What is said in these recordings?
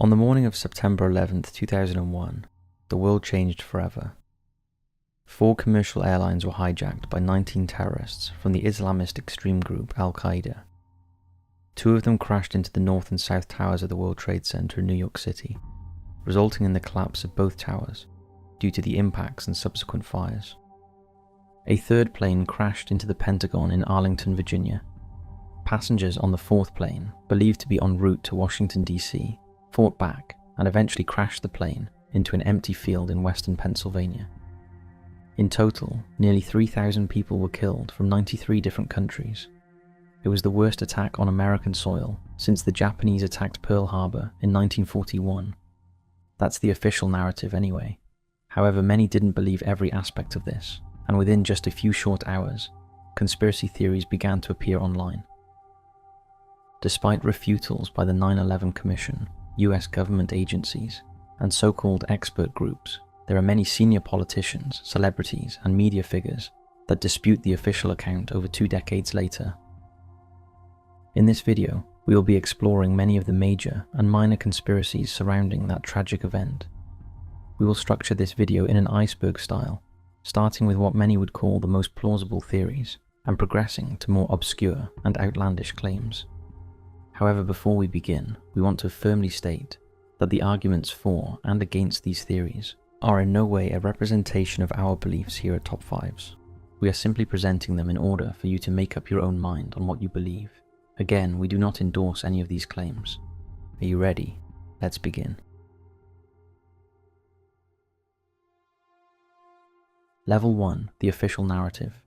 On the morning of September 11th, 2001, the world changed forever. 4 commercial airlines were hijacked by 19 terrorists from the Islamist extreme group Al-Qaeda. 2 of them crashed into the north and south towers of the World Trade Center in New York City, resulting in the collapse of both towers due to the impacts and subsequent fires. A 3rd plane crashed into the Pentagon in Arlington, Virginia. Passengers on the 4th plane, believed to be en route to Washington, D.C., fought back and eventually crashed the plane into an empty field in western Pennsylvania. In total, nearly 3,000 people were killed from 93 different countries. It was the worst attack on American soil since the Japanese attacked Pearl Harbor in 1941. That's the official narrative anyway. However, many didn't believe every aspect of this, and within just a few short hours, conspiracy theories began to appear online. Despite refutals by the 9/11 Commission, US government agencies, and so-called expert groups, there are many senior politicians, celebrities, and media figures that dispute the official account over 2 decades later. In this video, we will be exploring many of the major and minor conspiracies surrounding that tragic event. We will structure this video in an iceberg style, starting with what many would call the most plausible theories, and progressing to more obscure and outlandish claims. However, before we begin, we want to firmly state that the arguments for and against these theories are in no way a representation of our beliefs here at Top 5s. We are simply presenting them in order for you to make up your own mind on what you believe. Again, we do not endorse any of these claims. Are you ready? Let's begin. Level 1, the official narrative.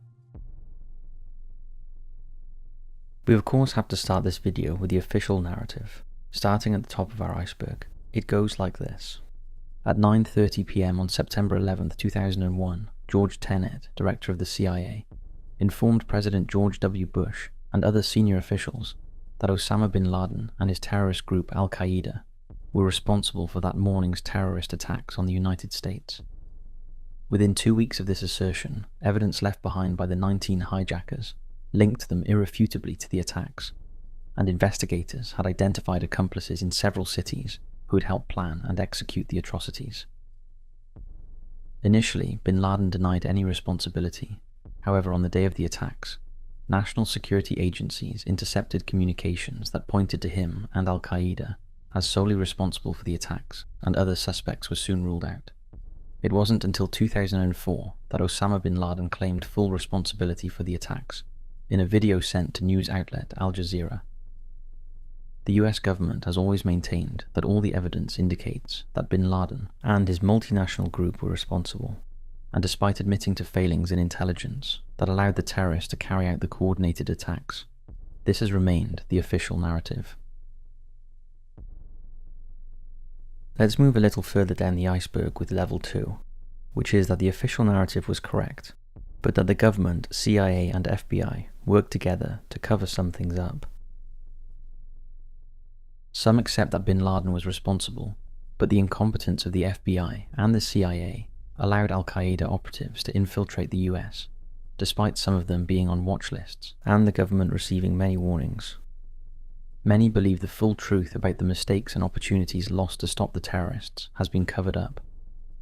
We of course have to start this video with the official narrative, starting at the top of our iceberg. It goes like this. At 9:30 p.m. on September 11th, 2001, George Tenet, director of the CIA, informed President George W. Bush and other senior officials that Osama bin Laden and his terrorist group Al-Qaeda were responsible for that morning's terrorist attacks on the United States. Within 2 weeks of this assertion, evidence left behind by the 19 hijackers linked them irrefutably to the attacks, and investigators had identified accomplices in several cities who had helped plan and execute the atrocities. Initially, bin Laden denied any responsibility. However, on the day of the attacks, national security agencies intercepted communications that pointed to him and Al-Qaeda as solely responsible for the attacks, and other suspects were soon ruled out. It wasn't until 2004 that Osama bin Laden claimed full responsibility for the attacks, in a video sent to news outlet Al Jazeera. The US government has always maintained that all the evidence indicates that bin Laden and his multinational group were responsible, and despite admitting to failings in intelligence that allowed the terrorists to carry out the coordinated attacks, this has remained the official narrative. Let's move a little further down the iceberg with level 2, which is that the official narrative was correct, but that the government, CIA and FBI worked together to cover some things up. Some accept that bin Laden was responsible, but the incompetence of the FBI and the CIA allowed Al-Qaeda operatives to infiltrate the US, despite some of them being on watch lists and the government receiving many warnings. Many believe the full truth about the mistakes and opportunities lost to stop the terrorists has been covered up,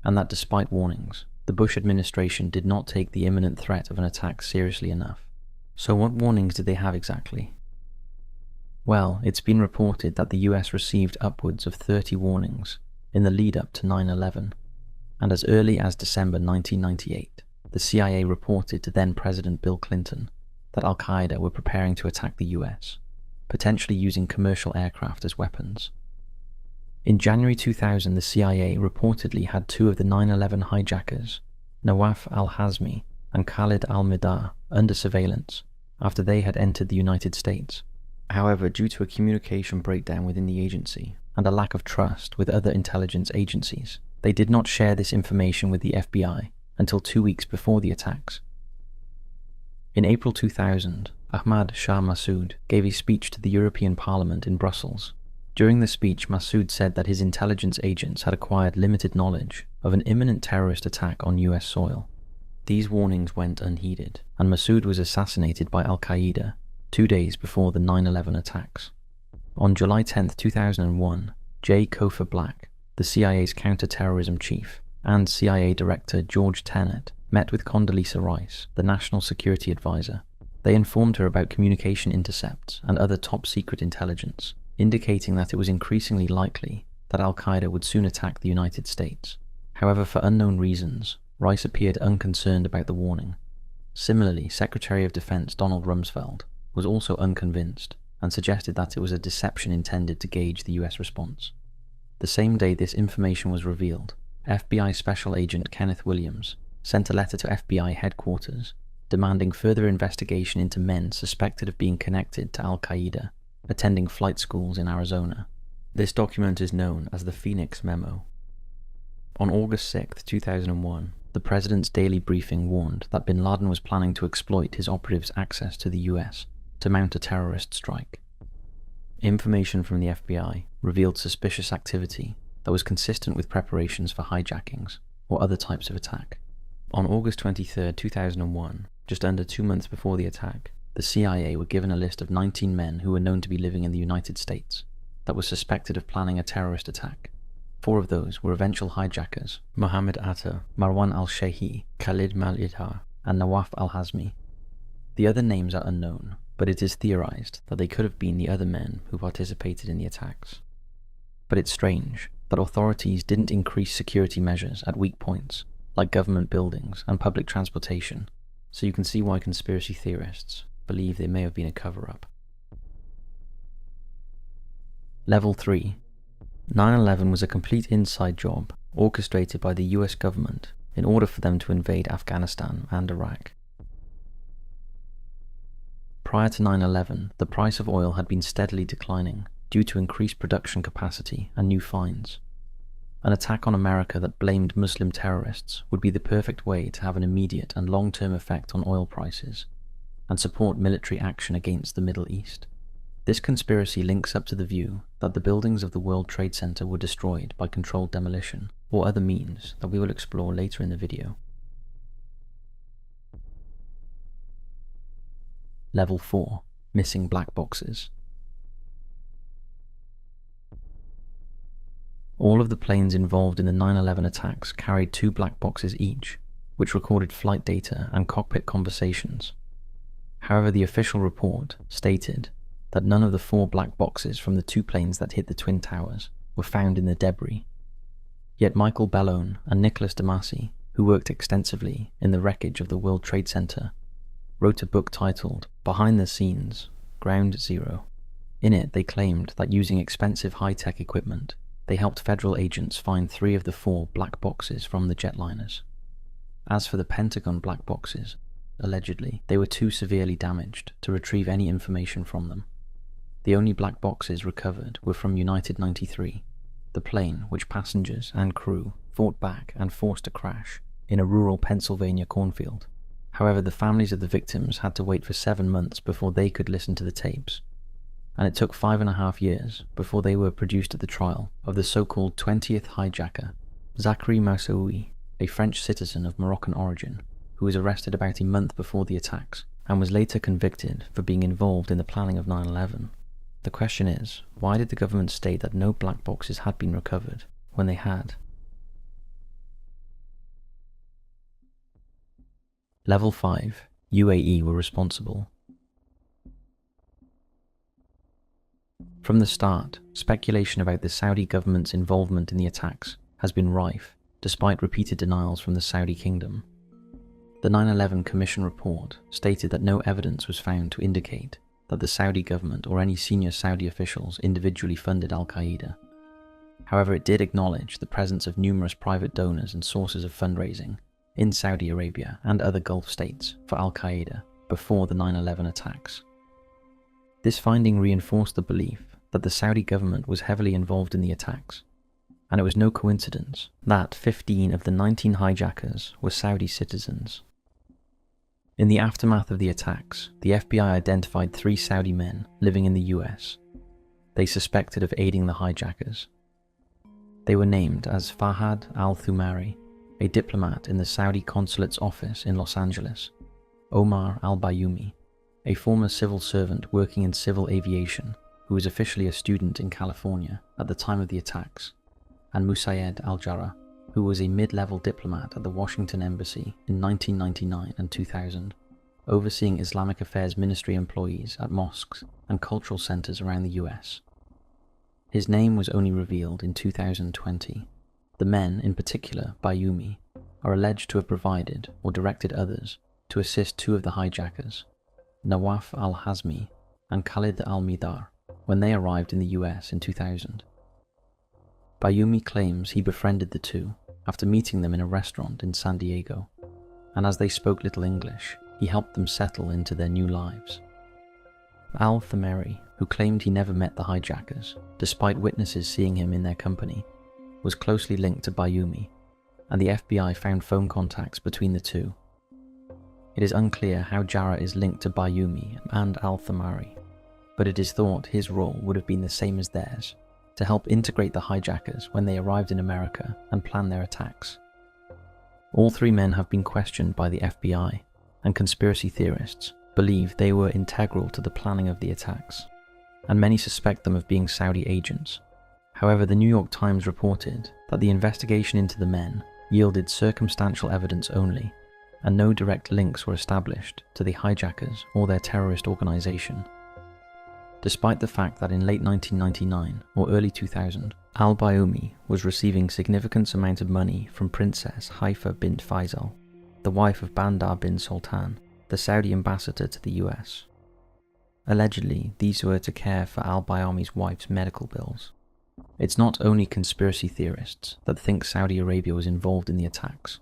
and that despite warnings, the Bush administration did not take the imminent threat of an attack seriously enough. So what warnings did they have exactly? Well, it's been reported that the US received upwards of 30 warnings in the lead-up to 9/11, and as early as December 1998, the CIA reported to then-President Bill Clinton that Al-Qaeda were preparing to attack the US, potentially using commercial aircraft as weapons. In January 2000, the CIA reportedly had 2 of the 9/11 hijackers, Nawaf al-Hazmi and Khalid al-Mihdhar, under surveillance after they had entered the United States. However, due to a communication breakdown within the agency and a lack of trust with other intelligence agencies, they did not share this information with the FBI until 2 weeks before the attacks. In April 2000, Ahmad Shah Massoud gave a speech to the European Parliament in Brussels. During the speech, Massoud said that his intelligence agents had acquired limited knowledge of an imminent terrorist attack on US soil. These warnings went unheeded, and Massoud was assassinated by Al-Qaeda 2 days before the 9/11 attacks. On July 10, 2001, J. Cofer Black, the CIA's counter-terrorism chief, and CIA Director George Tenet met with Condoleezza Rice, the National Security Advisor. They informed her about communication intercepts and other top-secret intelligence, indicating that it was increasingly likely that al-Qaeda would soon attack the United States. However, for unknown reasons, Rice appeared unconcerned about the warning. Similarly, Secretary of Defense Donald Rumsfeld was also unconvinced and suggested that it was a deception intended to gauge the US response. The same day this information was revealed, FBI Special Agent Kenneth Williams sent a letter to FBI headquarters demanding further investigation into men suspected of being connected to al-Qaeda, attending flight schools in Arizona. This document is known as the Phoenix Memo. On August 6, 2001, the President's daily briefing warned that bin Laden was planning to exploit his operatives' access to the US to mount a terrorist strike. Information from the FBI revealed suspicious activity that was consistent with preparations for hijackings or other types of attack. On August 23, 2001, just under 2 months before the attack, the CIA were given a list of 19 men who were known to be living in the United States that were suspected of planning a terrorist attack. 4 of those were eventual hijackers: Mohammed Atta, Marwan al-Shehi, Khalid Mal-Idhar, and Nawaf al-Hazmi. The other names are unknown, but it is theorized that they could have been the other men who participated in the attacks. But it's strange that authorities didn't increase security measures at weak points, like government buildings and public transportation, so you can see why conspiracy theorists believe there may have been a cover-up. Level 3. 9/11 was a complete inside job orchestrated by the US government in order for them to invade Afghanistan and Iraq. Prior to 9/11, the price of oil had been steadily declining due to increased production capacity and new finds. An attack on America that blamed Muslim terrorists would be the perfect way to have an immediate and long-term effect on oil prices and support military action against the Middle East. This conspiracy links up to the view that the buildings of the World Trade Center were destroyed by controlled demolition or other means that we will explore later in the video. Level 4. Missing black boxes. All of the planes involved in the 9/11 attacks carried 2 black boxes each, which recorded flight data and cockpit conversations. However, the official report stated that none of the 4 black boxes from the 2 planes that hit the Twin Towers were found in the debris. Yet Michael Bellone and Nicholas Damasi, who worked extensively in the wreckage of the World Trade Center, wrote a book titled Behind the Scenes, Ground Zero. In it, they claimed that using expensive high-tech equipment, they helped federal agents find 3 of the 4 black boxes from the jetliners. As for the Pentagon black boxes, allegedly, they were too severely damaged to retrieve any information from them. The only black boxes recovered were from United 93, the plane which passengers and crew fought back and forced to crash in a rural Pennsylvania cornfield. However, the families of the victims had to wait for 7 months before they could listen to the tapes, and it took 5.5 years before they were produced at the trial of the so-called 20th hijacker, Zachary Moussaoui, a French citizen of Moroccan origin, who was arrested about a month before the attacks and was later convicted for being involved in the planning of 9/11. The question is, why did the government state that no black boxes had been recovered when they had? Level 5. UAE were responsible. From the start, speculation about the Saudi government's involvement in the attacks has been rife, despite repeated denials from the Saudi kingdom. The 9/11 Commission report stated that no evidence was found to indicate that the Saudi government or any senior Saudi officials individually funded al-Qaeda. However, it did acknowledge the presence of numerous private donors and sources of fundraising in Saudi Arabia and other Gulf states for al-Qaeda before the 9/11 attacks. This finding reinforced the belief that the Saudi government was heavily involved in the attacks, and it was no coincidence that 15 of the 19 hijackers were Saudi citizens. In the aftermath of the attacks, the FBI identified 3 Saudi men living in the US they suspected of aiding the hijackers. They were named as Fahad al-Thumari, a diplomat in the Saudi consulate's office in Los Angeles, Omar al-Bayoumi, a former civil servant working in civil aviation who was officially a student in California at the time of the attacks, and Musayed al-Jarrah, who was a mid-level diplomat at the Washington Embassy in 1999 and 2000, overseeing Islamic Affairs Ministry employees at mosques and cultural centers around the US. His name was only revealed in 2020. The men, in particular Bayoumi, are alleged to have provided or directed others to assist two of the hijackers, Nawaf al-Hazmi and Khalid al-Midar, when they arrived in the US in 2000. Bayoumi claims he befriended the two after meeting them in a restaurant in San Diego, and as they spoke little English, he helped them settle into their new lives. Al-Thameri, who claimed he never met the hijackers, despite witnesses seeing him in their company, was closely linked to Bayoumi, and the FBI found phone contacts between the two. It is unclear how Jarrah is linked to Bayoumi and Al-Thameri, but it is thought his role would have been the same as theirs, to help integrate the hijackers when they arrived in America and plan their attacks. All three men have been questioned by the FBI, and conspiracy theorists believe they were integral to the planning of the attacks, and many suspect them of being Saudi agents. However, the New York Times reported that the investigation into the men yielded circumstantial evidence only, and no direct links were established to the hijackers or their terrorist organization. Despite the fact that in late 1999 or early 2000, al-Bayoumi was receiving significant amount of money from Princess Haifa bint Faisal, the wife of Bandar bin Sultan, the Saudi ambassador to the US. Allegedly, these were to care for al-Bayoumi's wife's medical bills. It's not only conspiracy theorists that think Saudi Arabia was involved in the attacks.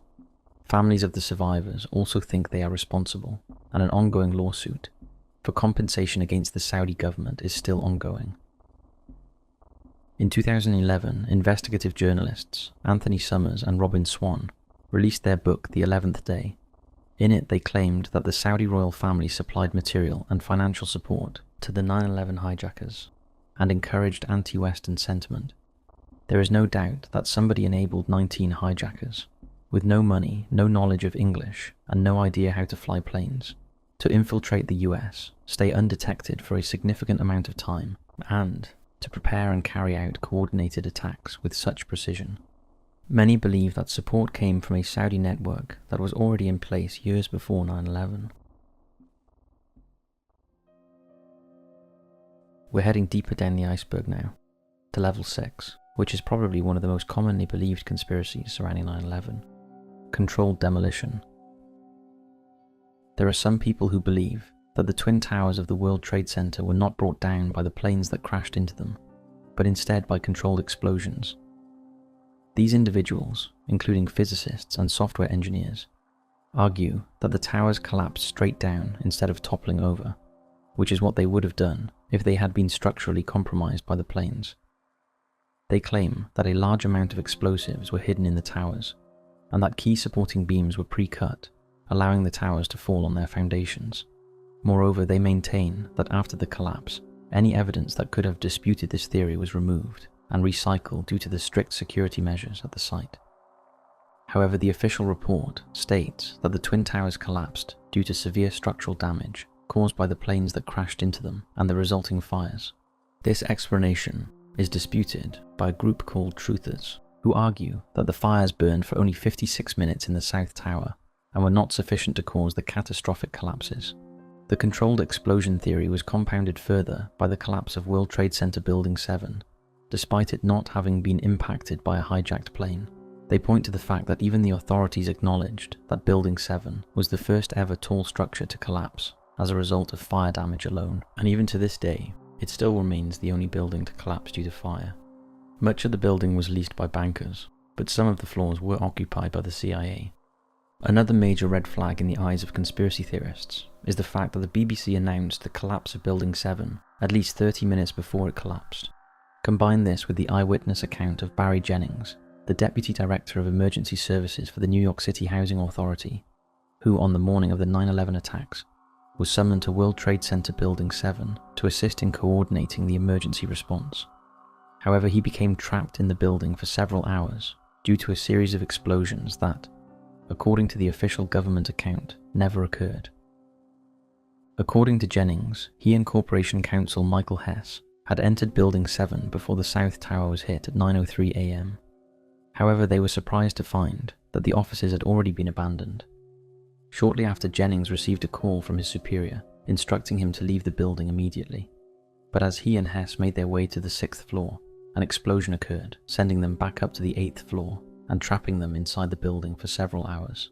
Families of the survivors also think they are responsible, and an ongoing lawsuit for compensation against the Saudi government is still ongoing. In 2011, investigative journalists Anthony Summers and Robin Swan released their book The 11th Day. In it, they claimed that the Saudi royal family supplied material and financial support to the 9/11 hijackers and encouraged anti-Western sentiment. There is no doubt that somebody enabled 19 hijackers, with no money, no knowledge of English, and no idea how to fly planes, to infiltrate the US, stay undetected for a significant amount of time, and to prepare and carry out coordinated attacks with such precision. Many believe that support came from a Saudi network that was already in place years before 9/11. We're heading deeper down the iceberg now, to level 6, which is probably one of the most commonly believed conspiracies surrounding 9/11, controlled demolition. There are some people who believe that the twin towers of the World Trade Center were not brought down by the planes that crashed into them, but instead by controlled explosions. These individuals, including physicists and software engineers, argue that the towers collapsed straight down instead of toppling over, which is what they would have done if they had been structurally compromised by the planes. They claim that a large amount of explosives were hidden in the towers, and that key supporting beams were pre-cut, allowing the towers to fall on their foundations. Moreover, they maintain that after the collapse, any evidence that could have disputed this theory was removed and recycled due to the strict security measures at the site. However, the official report states that the Twin Towers collapsed due to severe structural damage caused by the planes that crashed into them and the resulting fires. This explanation is disputed by a group called Truthers, who argue that the fires burned for only 56 minutes in the South Tower and were not sufficient to cause the catastrophic collapses. The controlled explosion theory was compounded further by the collapse of World Trade Center Building 7, despite it not having been impacted by a hijacked plane. They point to the fact that even the authorities acknowledged that Building 7 was the first ever tall structure to collapse as a result of fire damage alone, and even to this day, it still remains the only building to collapse due to fire. Much of the building was leased by bankers, but some of the floors were occupied by the CIA. Another major red flag in the eyes of conspiracy theorists is the fact that the BBC announced the collapse of Building 7 at least 30 minutes before it collapsed. Combine this with the eyewitness account of Barry Jennings, the Deputy Director of Emergency Services for the New York City Housing Authority, who on the morning of the 9/11 attacks was summoned to World Trade Center Building 7 to assist in coordinating the emergency response. However, he became trapped in the building for several hours due to a series of explosions that, according to the official government account, never occurred. According to Jennings, he and Corporation Counsel Michael Hess had entered Building 7 before the South Tower was hit at 9:03 a.m. However, they were surprised to find that the offices had already been abandoned. Shortly after, Jennings received a call from his superior instructing him to leave the building immediately. But as he and Hess made their way to the 6th floor, an explosion occurred, sending them back up to the 8th floor and trapping them inside the building for several hours.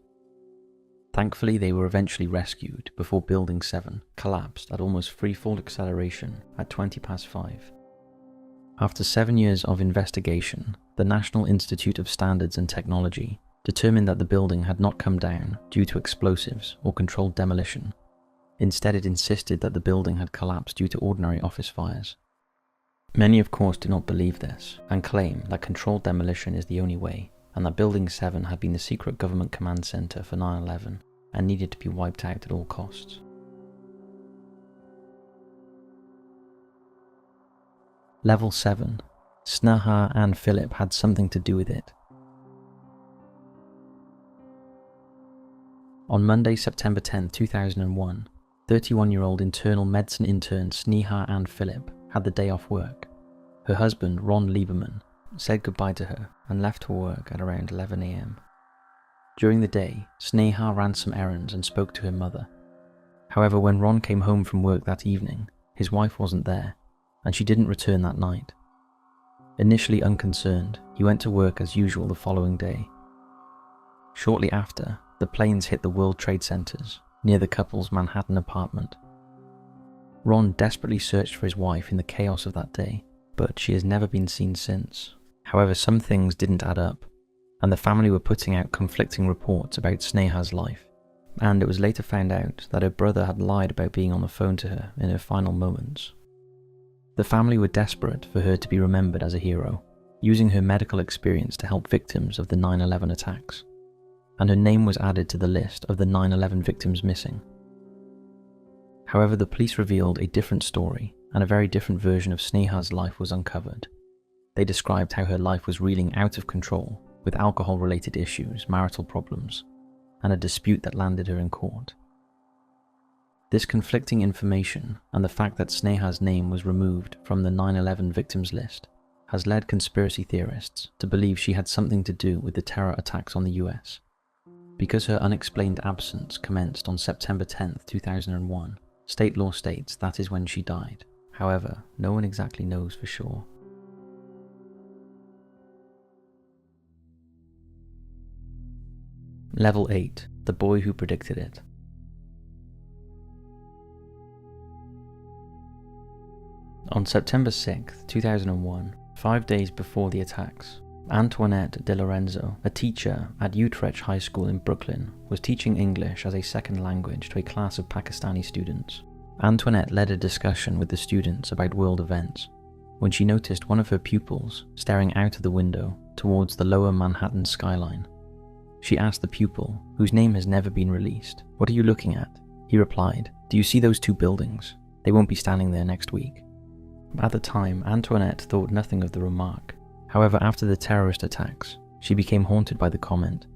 Thankfully, they were eventually rescued before Building 7 collapsed at almost free-fall acceleration at 5:20. After 7 years of investigation, the National Institute of Standards and Technology determined that the building had not come down due to explosives or controlled demolition. Instead, it insisted that the building had collapsed due to ordinary office fires. Many, of course, do not believe this and claim that controlled demolition is the only way, and that Building 7 had been the secret government command center for 9/11 and needed to be wiped out at all costs. Level 7. Sneha and Philip had something to do with it. On Monday, September 10, 2001, 31-year-old internal medicine intern Sneha Ann Phillip had the day off work. Her husband, Ron Lieberman, said goodbye to her and left for work at around 11 a.m. During the day, Sneha ran some errands and spoke to her mother. However, when Ron came home from work that evening, his wife wasn't there, and she didn't return that night. Initially unconcerned, he went to work as usual the following day. Shortly after, the planes hit the World Trade Centers near the couple's Manhattan apartment. Ron desperately searched for his wife in the chaos of that day, but she has never been seen since. However, some things didn't add up, and the family were putting out conflicting reports about Sneha's life, and it was later found out that her brother had lied about being on the phone to her in her final moments. The family were desperate for her to be remembered as a hero, using her medical experience to help victims of the 9/11 attacks, and her name was added to the list of the 9/11 victims missing. However, the police revealed a different story, and a very different version of Sneha's life was uncovered. They described how her life was reeling out of control with alcohol-related issues, marital problems, and a dispute that landed her in court. This conflicting information and the fact that Sneha's name was removed from the 9/11 victims list has led conspiracy theorists to believe she had something to do with the terror attacks on the US. Because her unexplained absence commenced on September 10, 2001, state law states that is when she died. However, no one exactly knows for sure. Level 8. The boy who predicted it. On September 6, 2001, 5 days before the attacks, Antoinette De Lorenzo, a teacher at Utrecht High School in Brooklyn, was teaching English as a second language to a class of Pakistani students. Antoinette led a discussion with the students about world events when she noticed one of her pupils staring out of the window towards the lower Manhattan skyline. She asked the pupil, whose name has never been released, "What are you looking at?" He replied, "Do you see those 2 buildings? They won't be standing there next week." At the time, Antoinette thought nothing of the remark. However, after the terrorist attacks, she became haunted by the comment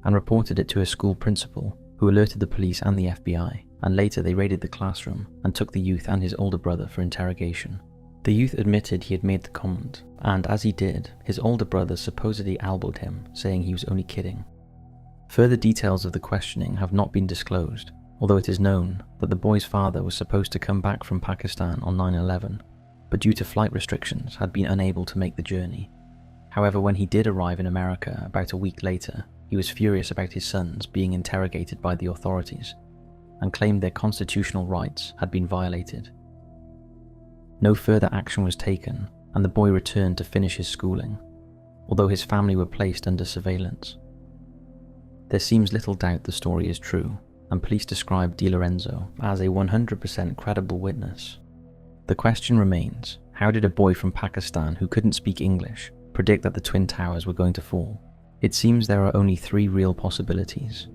and reported it to her school principal, who alerted the police and the FBI, and later they raided the classroom and took the youth and his older brother for interrogation. The youth admitted he had made the comment, and as he did, his older brother supposedly elbowed him, saying he was only kidding. Further details of the questioning have not been disclosed, although it is known that the boy's father was supposed to come back from Pakistan on 9/11, but due to flight restrictions had been unable to make the journey. However, when he did arrive in America about a week later, he was furious about his sons being interrogated by the authorities and claimed their constitutional rights had been violated. No further action was taken, and the boy returned to finish his schooling, although his family were placed under surveillance. There seems little doubt the story is true, and police described De Lorenzo as a 100% credible witness. The question remains, how did a boy from Pakistan who couldn't speak English predict that the Twin Towers were going to fall? It seems there are only 3 real possibilities.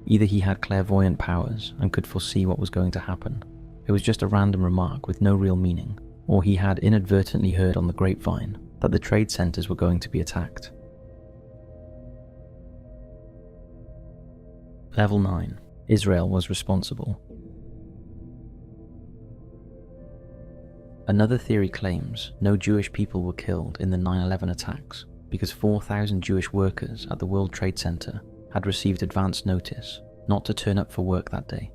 Either he had clairvoyant powers and could foresee what was going to happen. It was just a random remark with no real meaning. Or he had inadvertently heard on the grapevine that the trade centers were going to be attacked. Level 9. Israel was responsible. Another theory claims no Jewish people were killed in the 9/11 attacks because 4,000 Jewish workers at the World Trade Center had received advance notice not to turn up for work that day.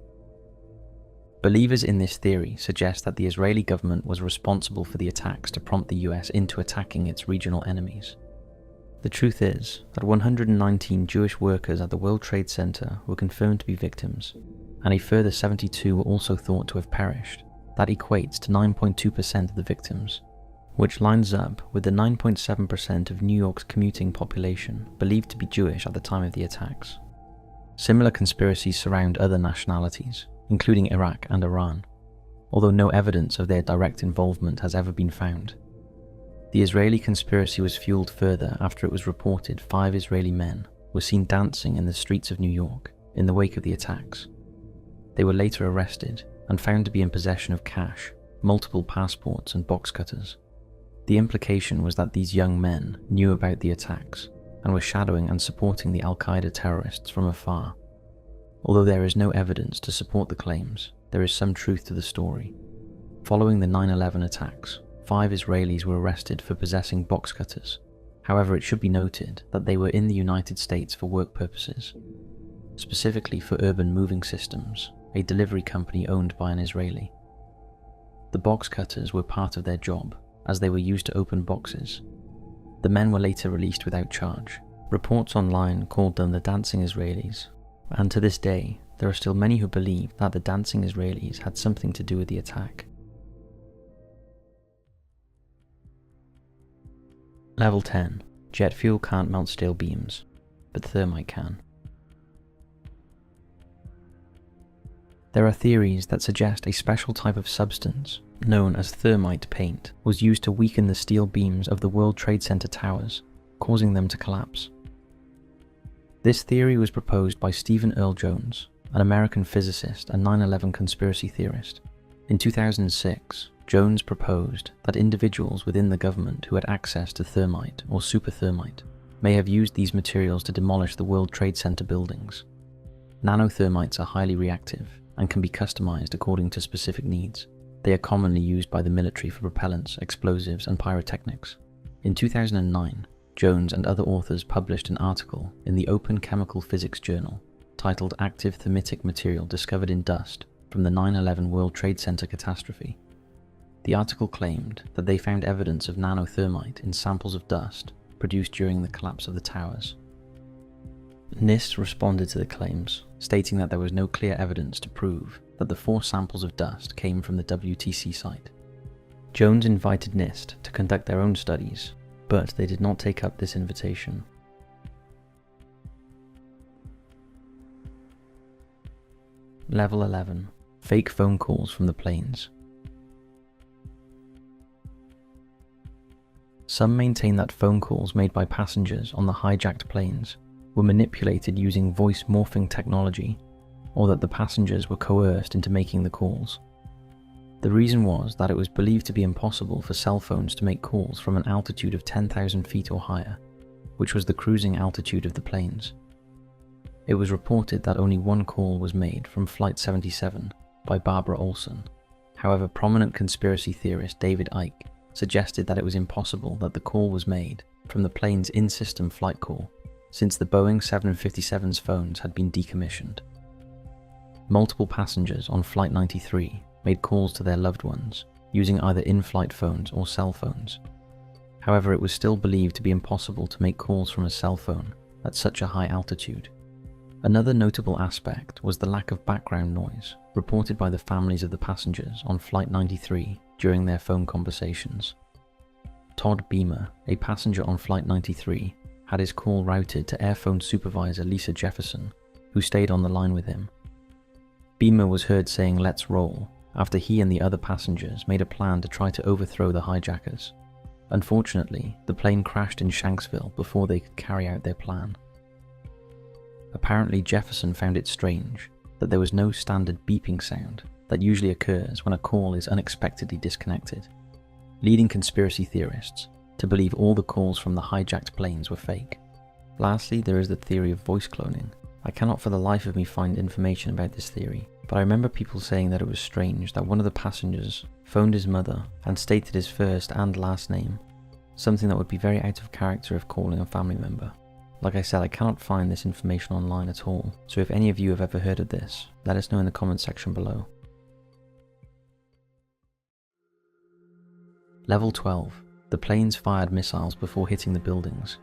Believers in this theory suggest that the Israeli government was responsible for the attacks to prompt the US into attacking its regional enemies. The truth is that 119 Jewish workers at the World Trade Center were confirmed to be victims, and a further 72 were also thought to have perished. That equates to 9.2% of the victims, which lines up with the 9.7% of New York's commuting population believed to be Jewish at the time of the attacks. Similar conspiracies surround other nationalities, including Iraq and Iran, although no evidence of their direct involvement has ever been found. The Israeli conspiracy was fueled further after it was reported 5 Israeli men were seen dancing in the streets of New York in the wake of the attacks. They were later arrested and found to be in possession of cash, multiple passports and box cutters. The implication was that these young men knew about the attacks and were shadowing and supporting the Al-Qaeda terrorists from afar. Although there is no evidence to support the claims, there is some truth to the story. Following the 9/11 attacks, 5 Israelis were arrested for possessing box cutters. However, it should be noted that they were in the United States for work purposes, specifically for Urban Moving Systems, a delivery company owned by an Israeli. The box cutters were part of their job, as they were used to open boxes. The men were later released without charge. Reports online called them the Dancing Israelis, and to this day, there are still many who believe that the Dancing Israelis had something to do with the attack. Level 10. Jet fuel can't melt steel beams, but thermite can. There are theories that suggest a special type of substance, known as thermite paint, was used to weaken the steel beams of the World Trade Center towers, causing them to collapse. This theory was proposed by Stephen Earl Jones, an American physicist and 9/11 conspiracy theorist. In 2006, Jones proposed that individuals within the government who had access to thermite or super thermite may have used these materials to demolish the World Trade Center buildings. Nanothermites are highly reactive and can be customized according to specific needs. They are commonly used by the military for propellants, explosives, and pyrotechnics. In 2009, Jones and other authors published an article in the Open Chemical Physics Journal titled Active Thermitic Material Discovered in Dust from the 9/11 World Trade Center Catastrophe. The article claimed that they found evidence of nanothermite in samples of dust produced during the collapse of the towers. NIST responded to the claims, stating that there was no clear evidence to prove that the 4 samples of dust came from the WTC site. Jones invited NIST to conduct their own studies, but they did not take up this invitation. Level 11. Fake phone calls from the planes. Some maintain that phone calls made by passengers on the hijacked planes were manipulated using voice morphing technology, or that the passengers were coerced into making the calls. The reason was that it was believed to be impossible for cell phones to make calls from an altitude of 10,000 feet or higher, which was the cruising altitude of the planes. It was reported that only one call was made from Flight 77 by Barbara Olson. However, prominent conspiracy theorist David Icke suggested that it was impossible that the call was made from the plane's in-system flight call, since the Boeing 757's phones had been decommissioned. Multiple passengers on Flight 93 made calls to their loved ones using either in-flight phones or cell phones. However, it was still believed to be impossible to make calls from a cell phone at such a high altitude. Another notable aspect was the lack of background noise reported by the families of the passengers on Flight 93 during their phone conversations. Todd Beamer, a passenger on Flight 93, had his call routed to Airphone supervisor Lisa Jefferson, who stayed on the line with him. Beamer was heard saying "let's roll" after he and the other passengers made a plan to try to overthrow the hijackers. Unfortunately, the plane crashed in Shanksville before they could carry out their plan. Apparently, Jefferson found it strange that there was no standard beeping sound that usually occurs when a call is unexpectedly disconnected, leading conspiracy theorists to believe all the calls from the hijacked planes were fake. Lastly, there is the theory of voice cloning. I cannot for the life of me find information about this theory, but I remember people saying that it was strange that one of the passengers phoned his mother and stated his first and last name, something that would be very out of character if calling a family member. Like I said, I cannot find this information online at all, so if any of you have ever heard of this, let us know in the comment section below. Level 12. The planes fired missiles before hitting the buildings.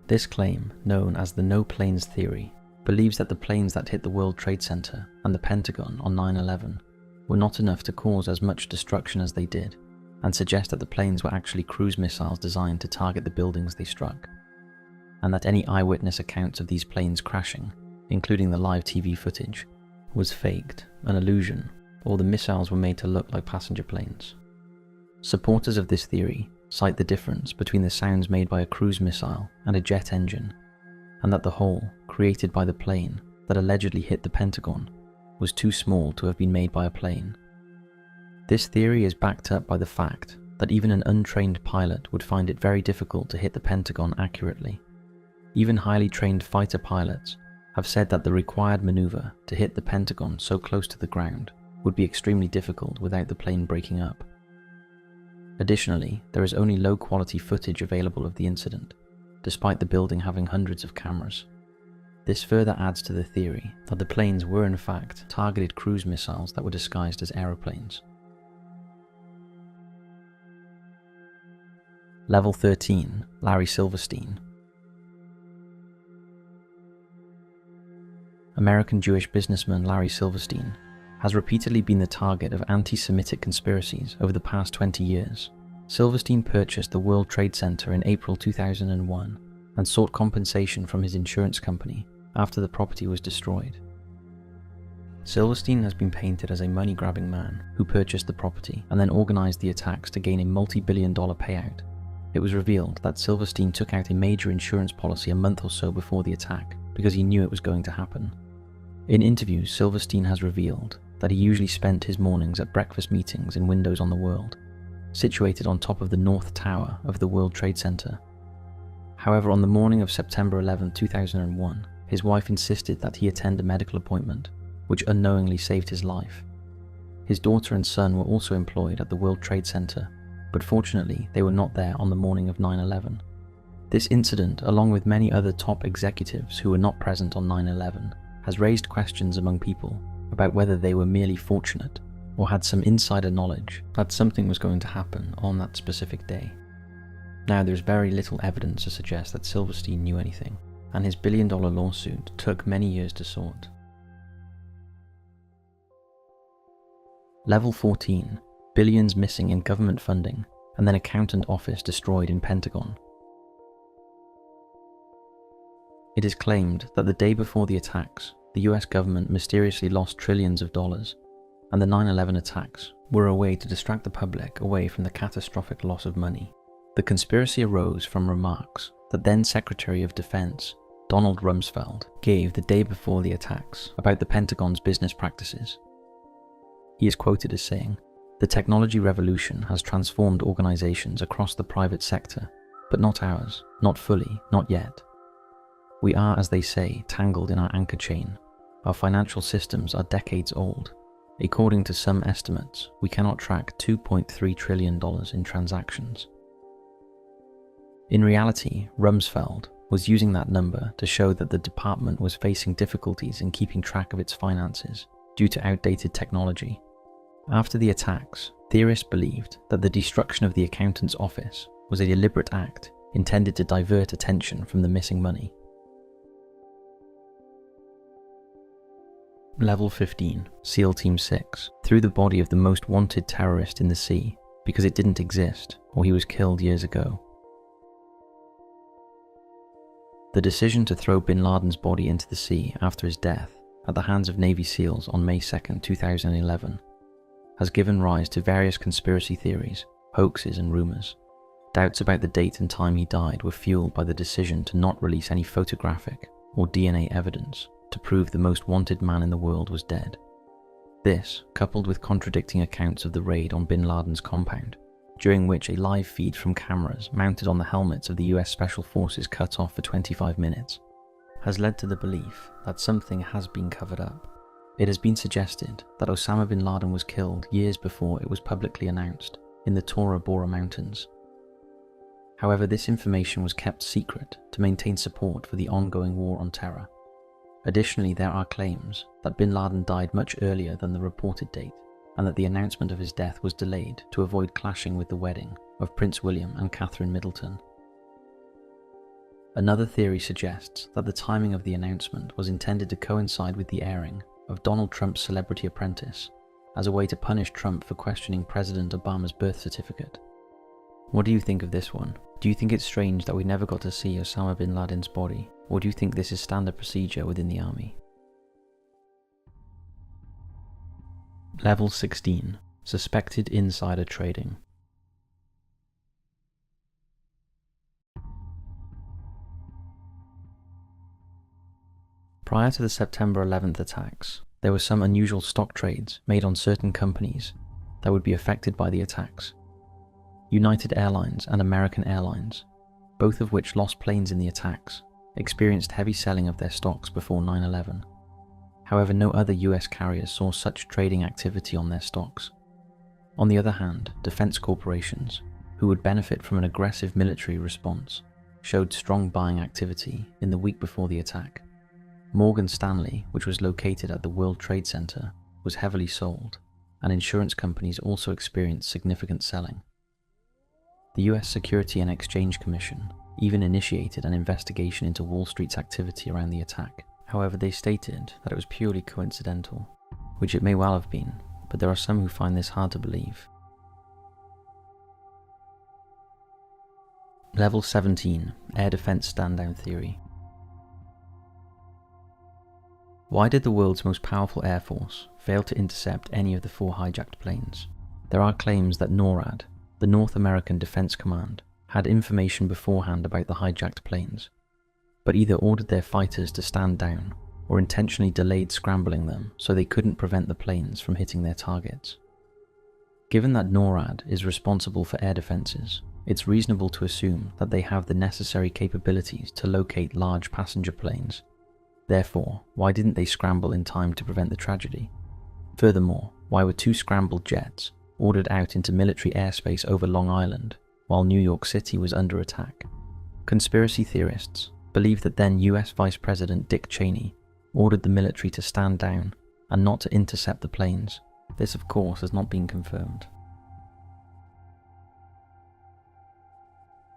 This claim, known as the no planes theory, believes that the planes that hit the World Trade Center and the Pentagon on 9/11 were not enough to cause as much destruction as they did, and suggest that the planes were actually cruise missiles designed to target the buildings they struck, and that any eyewitness accounts of these planes crashing, including the live TV footage, was faked, an illusion, or the missiles were made to look like passenger planes. Supporters of this theory cite the difference between the sounds made by a cruise missile and a jet engine, and that the hole created by the plane that allegedly hit the Pentagon was too small to have been made by a plane. This theory is backed up by the fact that even an untrained pilot would find it very difficult to hit the Pentagon accurately. Even highly trained fighter pilots have said that the required maneuver to hit the Pentagon so close to the ground would be extremely difficult without the plane breaking up. Additionally, there is only low-quality footage available of the incident, despite the building having hundreds of cameras. This further adds to the theory that the planes were in fact targeted cruise missiles that were disguised as aeroplanes. Level 13. Larry Silverstein. American Jewish businessman Larry Silverstein has repeatedly been the target of anti-Semitic conspiracies over the past 20 years. Silverstein purchased the World Trade Center in April 2001 and sought compensation from his insurance company after the property was destroyed. Silverstein has been painted as a money-grabbing man who purchased the property and then organized the attacks to gain a multi-billion-dollar payout. It was revealed that Silverstein took out a major insurance policy a month or so before the attack because he knew it was going to happen. In interviews, Silverstein has revealed that he usually spent his mornings at breakfast meetings in Windows on the World, situated on top of the North Tower of the World Trade Center. However, on the morning of September 11, 2001, his wife insisted that he attend a medical appointment, which unknowingly saved his life. His daughter and son were also employed at the World Trade Center, but fortunately they were not there on the morning of 9/11. This incident, along with many other top executives who were not present on 9/11, has raised questions among people about whether they were merely fortunate or had some insider knowledge that something was going to happen on that specific day. Now, there is very little evidence to suggest that Silverstein knew anything, and his billion-dollar lawsuit took many years to sort. Level 14. Billions missing in government funding, and then accountant office destroyed in Pentagon. It is claimed that the day before the attacks, the US government mysteriously lost trillions of dollars, and the 9/11 attacks were a way to distract the public away from the catastrophic loss of money. The conspiracy arose from remarks that then Secretary of Defense Donald Rumsfeld gave the day before the attacks about the Pentagon's business practices. He is quoted as saying, "The technology revolution has transformed organizations across the private sector, but not ours, not fully, not yet. We are, as they say, tangled in our anchor chain. Our financial systems are decades old. According to some estimates, we cannot track $2.3 trillion in transactions." In reality, Rumsfeld was using that number to show that the department was facing difficulties in keeping track of its finances due to outdated technology. After the attacks, theorists believed that the destruction of the accountant's office was a deliberate act intended to divert attention from the missing money. Level 15, SEAL Team 6, threw the body of the most wanted terrorist in the sea because it didn't exist or he was killed years ago. The decision to throw bin Laden's body into the sea after his death at the hands of Navy SEALs on May 2, 2011 has given rise to various conspiracy theories, hoaxes and rumours. Doubts about the date and time he died were fueled by the decision to not release any photographic or DNA evidence to prove the most wanted man in the world was dead. This, coupled with contradicting accounts of the raid on bin Laden's compound, during which a live feed from cameras mounted on the helmets of the US Special Forces cut off for 25 minutes, has led to the belief that something has been covered up. It has been suggested that Osama bin Laden was killed years before it was publicly announced in the Tora Bora Mountains. However, this information was kept secret to maintain support for the ongoing war on terror. Additionally, there are claims that bin Laden died much earlier than the reported date, and that the announcement of his death was delayed to avoid clashing with the wedding of Prince William and Catherine Middleton. Another theory suggests that the timing of the announcement was intended to coincide with the airing of Donald Trump's Celebrity Apprentice, as a way to punish Trump for questioning President Obama's birth certificate. What do you think of this one? Do you think it's strange that we never got to see Osama bin Laden's body, or do you think this is standard procedure within the army? Level 16. Suspected insider trading. Prior to the September 11th attacks, there were some unusual stock trades made on certain companies that would be affected by the attacks. United Airlines and American Airlines, both of which lost planes in the attacks, experienced heavy selling of their stocks before 9/11. However, no other US carriers saw such trading activity on their stocks. On the other hand, defense corporations, who would benefit from an aggressive military response, showed strong buying activity in the week before the attack. Morgan Stanley, which was located at the World Trade Center, was heavily sold, and insurance companies also experienced significant selling. The US Security and Exchange Commission even initiated an investigation into Wall Street's activity around the attack. However, they stated that it was purely coincidental, which it may well have been, but there are some who find this hard to believe. Level 17. Air Defense Stand-Down Theory. Why did the world's most powerful air force fail to intercept any of the 4 hijacked planes? There are claims that NORAD, the North American Defense Command, had information beforehand about the hijacked planes, but either ordered their fighters to stand down or intentionally delayed scrambling them so they couldn't prevent the planes from hitting their targets. Given that NORAD is responsible for air defenses, it's reasonable to assume that they have the necessary capabilities to locate large passenger planes. Therefore, why didn't they scramble in time to prevent the tragedy? Furthermore, why were 2 scrambled jets ordered out into military airspace over Long Island while New York City was under attack? Conspiracy theorists believe that then US Vice President Dick Cheney ordered the military to stand down and not to intercept the planes. This, of course, has not been confirmed.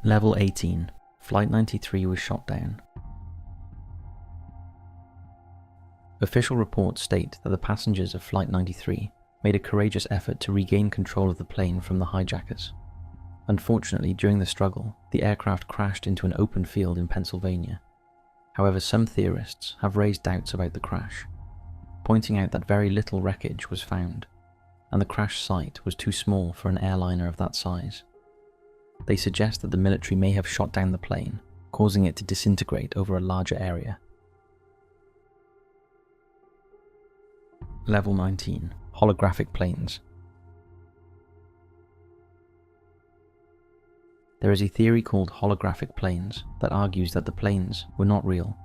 Level 18. Flight 93 was shot down. Official reports state that the passengers of Flight 93 made a courageous effort to regain control of the plane from the hijackers. Unfortunately, during the struggle, the aircraft crashed into an open field in Pennsylvania. However, some theorists have raised doubts about the crash, pointing out that very little wreckage was found, and the crash site was too small for an airliner of that size. They suggest that the military may have shot down the plane, causing it to disintegrate over a larger area. Level 19. Holographic planes. There is a theory called holographic planes that argues that the planes were not real.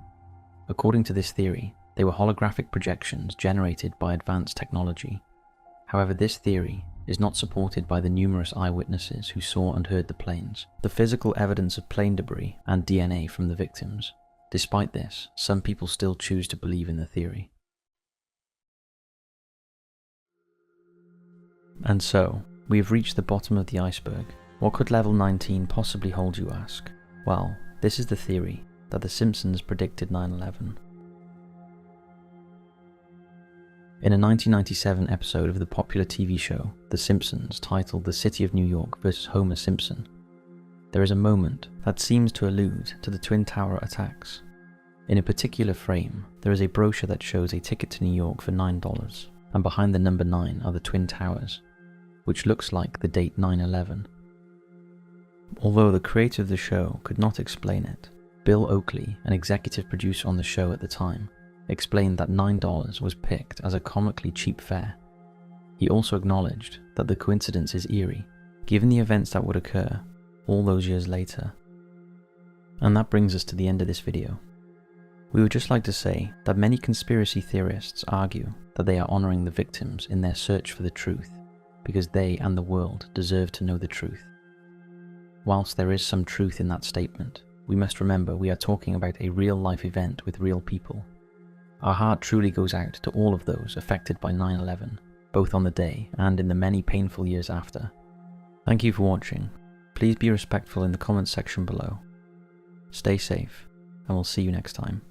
According to this theory, they were holographic projections generated by advanced technology. However, this theory is not supported by the numerous eyewitnesses who saw and heard the planes, the physical evidence of plane debris, and DNA from the victims. Despite this, some people still choose to believe in the theory. And so, we have reached the bottom of the iceberg. What could level 19 possibly hold, you ask? Well, this is the theory that the Simpsons predicted 9/11. In a 1997 episode of the popular TV show The Simpsons titled The City of New York vs. Homer Simpson, there is a moment that seems to allude to the Twin Tower attacks. In a particular frame, there is a brochure that shows a ticket to New York for $9, and behind the number 9 are the Twin Towers, which looks like the date 9/11. Although the creator of the show could not explain it, Bill Oakley, an executive producer on the show at the time, explained that $9 was picked as a comically cheap fare. He also acknowledged that the coincidence is eerie, given the events that would occur all those years later. And that brings us to the end of this video. We would just like to say that many conspiracy theorists argue that they are honouring the victims in their search for the truth, because they and the world deserve to know the truth. Whilst there is some truth in that statement, we must remember we are talking about a real-life event with real people. Our heart truly goes out to all of those affected by 9/11, both on the day and in the many painful years after. Thank you for watching. Please be respectful in the comments section below. Stay safe, and we'll see you next time.